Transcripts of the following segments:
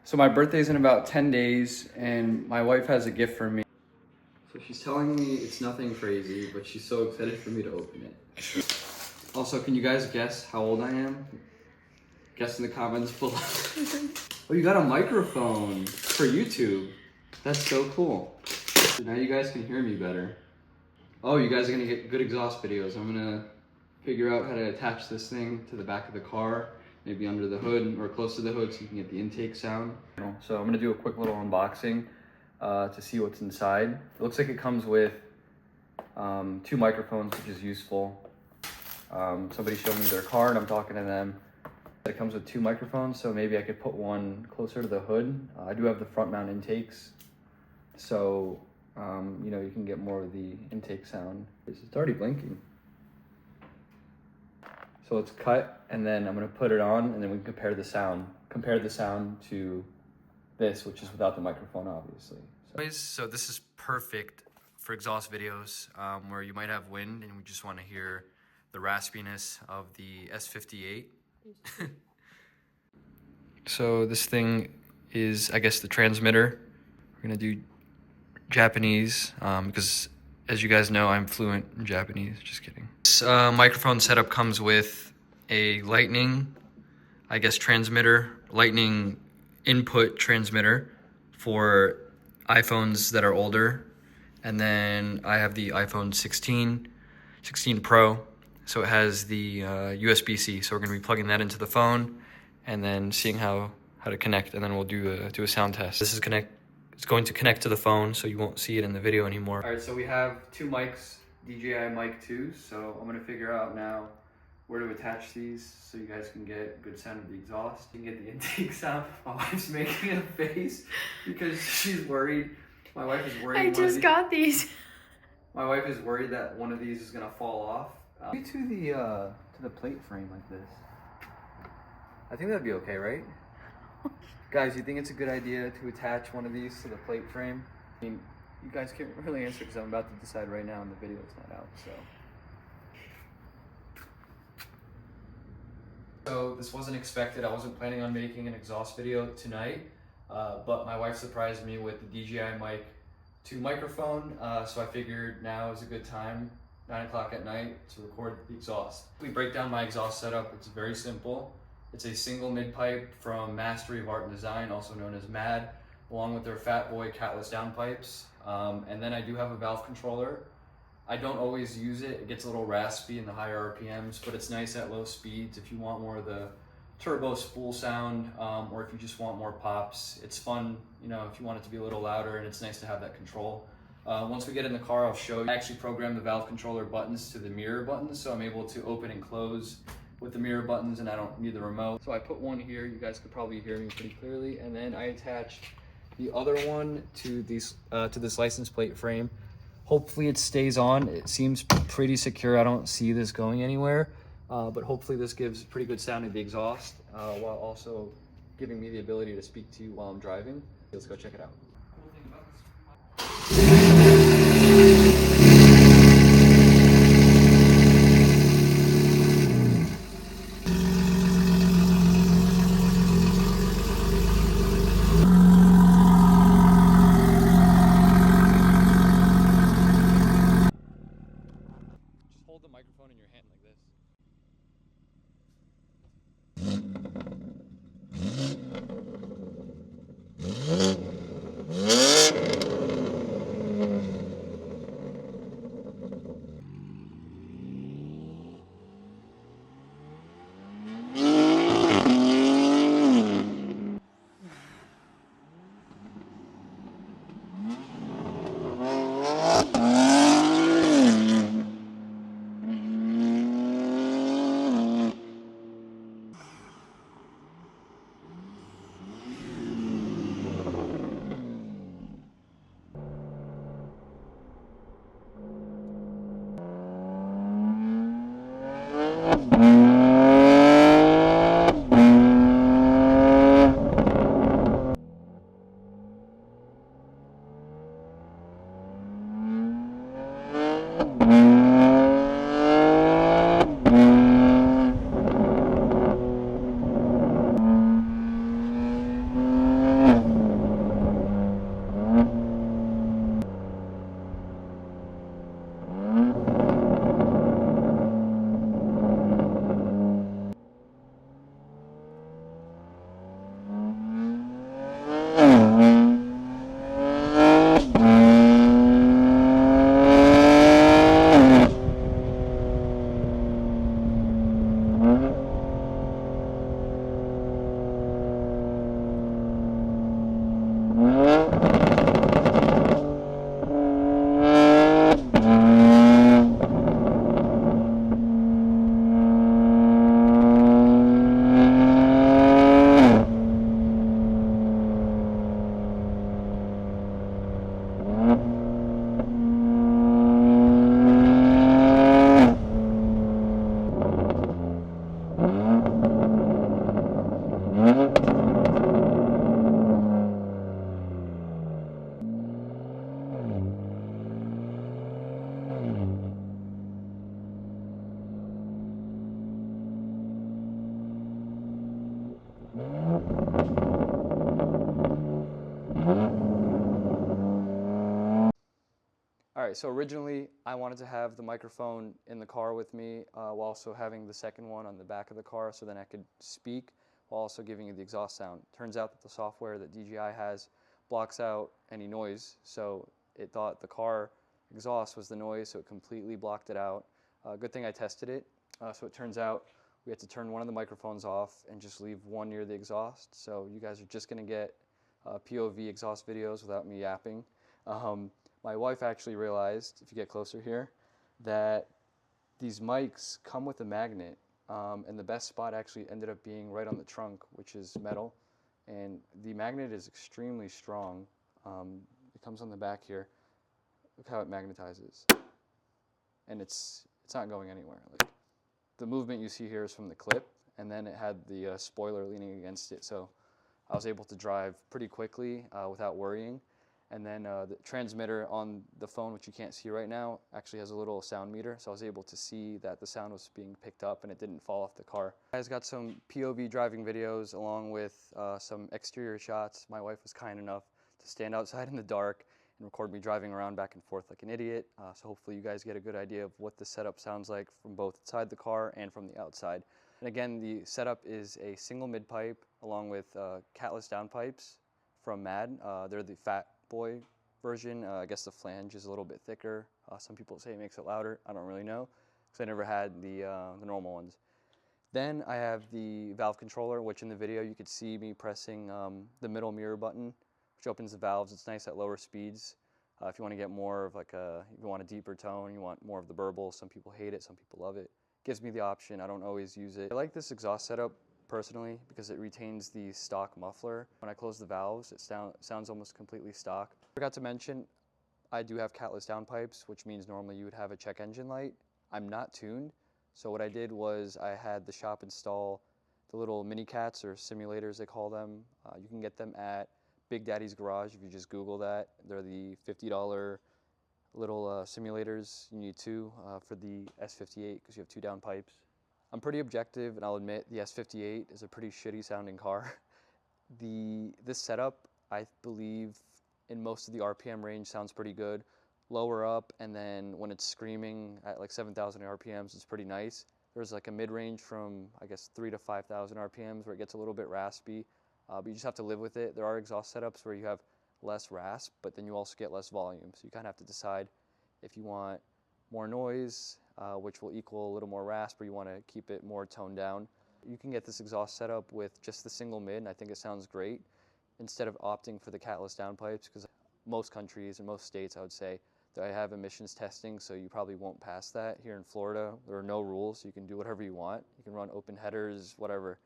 So my birthday's in about 10 days and my wife has a gift for me. So she's telling me it's nothing crazy, but she's so excited for me to open it. Also, can you guys guess how old I am? Guess in the comments below. Oh, you got a microphone for YouTube. That's so cool. Now you guys can hear me better. Oh, you guys are gonna get good exhaust videos. I'm gonna figure out how to attach this thing to the back of the car, maybe under the hood or close to the hood so you can get the intake sound. So I'm gonna do a quick little unboxing to see what's inside. It looks like it comes with 2 microphones, which is useful. Somebody showed me their car and I'm talking to them. It comes with 2 microphones, so maybe I could put one closer to the hood. I do have the front mount intakes, so you know, you can get more of the intake sound. It's already blinking. So let's cut, and then I'm gonna put it on, and then we can compare the sound. Compare the sound to this, which is without the microphone, obviously. So this is perfect for exhaust videos where you might have wind and we just want to hear the raspiness of the S58. So this thing is, I guess, the transmitter. We're gonna do Japanese because, as you guys know, I'm fluent in Japanese. Just kidding. This microphone setup comes with a lightning, I guess, transmitter, lightning input transmitter for iPhones that are older. And then I have the iPhone 16 Pro. So it has the USB-C. So we're gonna be plugging that into the phone and then seeing how to connect, and then we'll do a sound test. This is it's going to connect to the phone, so you won't see it in the video anymore. All right, so we have 2 mics, DJI mic 2, so I'm gonna figure out now where to attach these so you guys can get good sound of the exhaust. You can get the intake sound. My wife's making a face because she's worried. My wife is worried. I just got these. My wife is worried that one of these is gonna fall off. To the plate frame like this. I think that'd be okay, right? Guys, you think it's a good idea to attach one of these to the plate frame? I mean, you guys can't really answer because I'm about to decide right now and the video is not out, so. So this wasn't expected. I wasn't planning on making an exhaust video tonight, but my wife surprised me with the DJI mic 2 microphone, so I figured now is a good time, 9 o'clock at night, to record the exhaust. We break down my exhaust setup. It's very simple. It's a single mid-pipe from Mastery of Art and Design, also known as MAD, along with their Fat Boy catless downpipes. And then I do have a valve controller. I don't always use it. It gets a little raspy in the higher RPMs, but it's nice at low speeds if you want more of the turbo spool sound, or if you just want more pops. It's fun, you know, if you want it to be a little louder, and it's nice to have that control. Once we get in the car, I'll show you. I actually programmed the valve controller buttons to the mirror buttons, so I'm able to open and close with the mirror buttons, and I don't need the remote. So I put one here. You guys could probably hear me pretty clearly, and then I attached the other one to these to this license plate frame. Hopefully it stays on. It seems pretty secure. I don't see this going anywhere, but hopefully this gives pretty good sound of the exhaust while also giving me the ability to speak to you while I'm driving. Let's go check it out. Hold the microphone in your hand like this. right, so originally I wanted to have the microphone in the car with me while also having the second one on the back of the car so then I could speak while also giving you the exhaust sound. Turns out that the software that DJI has blocks out any noise, so it thought the car exhaust was the noise, so it completely blocked it out. Good thing I tested it. So it turns out we had to turn one of the microphones off and just leave one near the exhaust. So you guys are just going to get POV exhaust videos without me yapping. My wife actually realized, if you get closer here, that these mics come with a magnet, and the best spot actually ended up being right on the trunk, which is metal. And the magnet is extremely strong. It comes on the back here. Look how it magnetizes. And it's not going anywhere. Like, the movement you see here is from the clip, and then it had the spoiler leaning against it. So I was able to drive pretty quickly without worrying. And then the transmitter on the phone, which you can't see right now, actually has a little sound meter. So I was able to see that the sound was being picked up and it didn't fall off the car. I got some POV driving videos along with some exterior shots. My wife was kind enough to stand outside in the dark and record me driving around back and forth like an idiot. So hopefully you guys get a good idea of what the setup sounds like from both inside the car and from the outside. And again, the setup is a single mid pipe along with catless downpipes from Mad. They're the fat boy version. I guess the flange is a little bit thicker. Some people say it makes it louder. I don't really know because I never had the normal ones. Then I have the valve controller, which in the video you could see me pressing the middle mirror button, which opens the valves. It's nice at lower speeds. If you want to get more of like if you want a deeper tone, you want more of the burble. Some people hate it, some people love it. Gives me the option. I don't always use it. I like this exhaust setup personally because it retains the stock muffler. When I close the valves, it sounds almost completely stock. I forgot to mention, I do have catless downpipes, which means normally you would have a check engine light. I'm not tuned, so what I did was I had the shop install the little mini cats or simulators they call them. You can get them at Big Daddy's Garage if you just Google that. They're the $50 little simulators. You need two for the S58 because you have two downpipes. I'm pretty objective, and I'll admit the S58 is a pretty shitty sounding car. This setup, I believe, in most of the RPM range sounds pretty good. Lower up, and then when it's screaming at like 7,000 RPMs, it's pretty nice. There's like a mid-range from, I guess, 3,000 to 5,000 RPMs where it gets a little bit raspy, but you just have to live with it. There are exhaust setups where you have less rasp, but then you also get less volume. So you kind of have to decide if you want more noise, which will equal a little more rasp, or you want to keep it more toned down. You can get this exhaust setup with just the single mid, and I think it sounds great, instead of opting for the catless downpipes, because most countries and most states, I would say, that have emissions testing, so you probably won't pass that. Here in Florida, there are no rules, so you can do whatever you want. You can run open headers, whatever.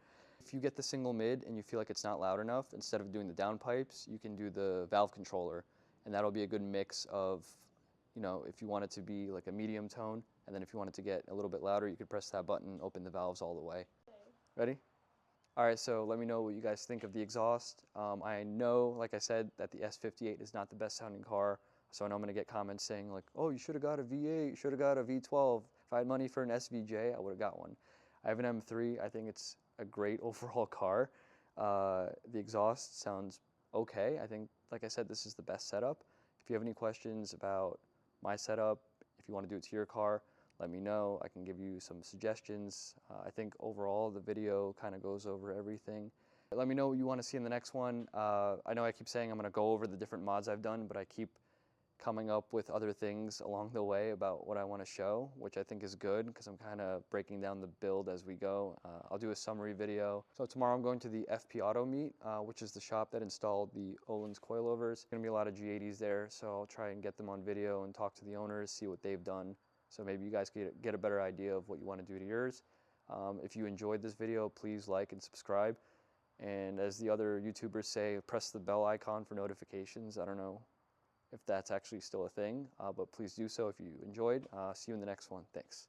If you get the single mid and you feel like it's not loud enough, instead of doing the downpipes, you can do the valve controller, and that'll be a good mix of, you know, if you want it to be like a medium tone, and then if you want it to get a little bit louder, you could press that button, open the valves all the way. Ready? All right, so let me know what you guys think of the exhaust. I know, like I said, that the S58 is not the best sounding car, so I know I'm gonna get comments saying like, oh, you should have got a V8, you should have got a V12. If I had money for an SVJ, I would have got one. I have an M3, I think it's a great overall car. The exhaust sounds okay. I think, like I said, this is the best setup. If you have any questions about my setup, if you want to do it to your car, let me know. I can give you some suggestions. I think overall the video kind of goes over everything. Let me know what you want to see in the next one. I know I keep saying I'm going to go over the different mods I've done, but I keep coming up with other things along the way about what I want to show, which I think is good because I'm kind of breaking down the build as we go. I'll do a summary video. So tomorrow I'm going to the FP Auto meet, which is the shop that installed the Olin's coilovers. There's going to be a lot of G80s there, so I'll try and get them on video and talk to the owners, see what they've done. So maybe you guys get a better idea of what you want to do to yours. If you enjoyed this video, please like and subscribe. And as the other YouTubers say, press the bell icon for notifications. I don't know if that's actually still a thing, but please do so if you enjoyed. See you in the next one. Thanks.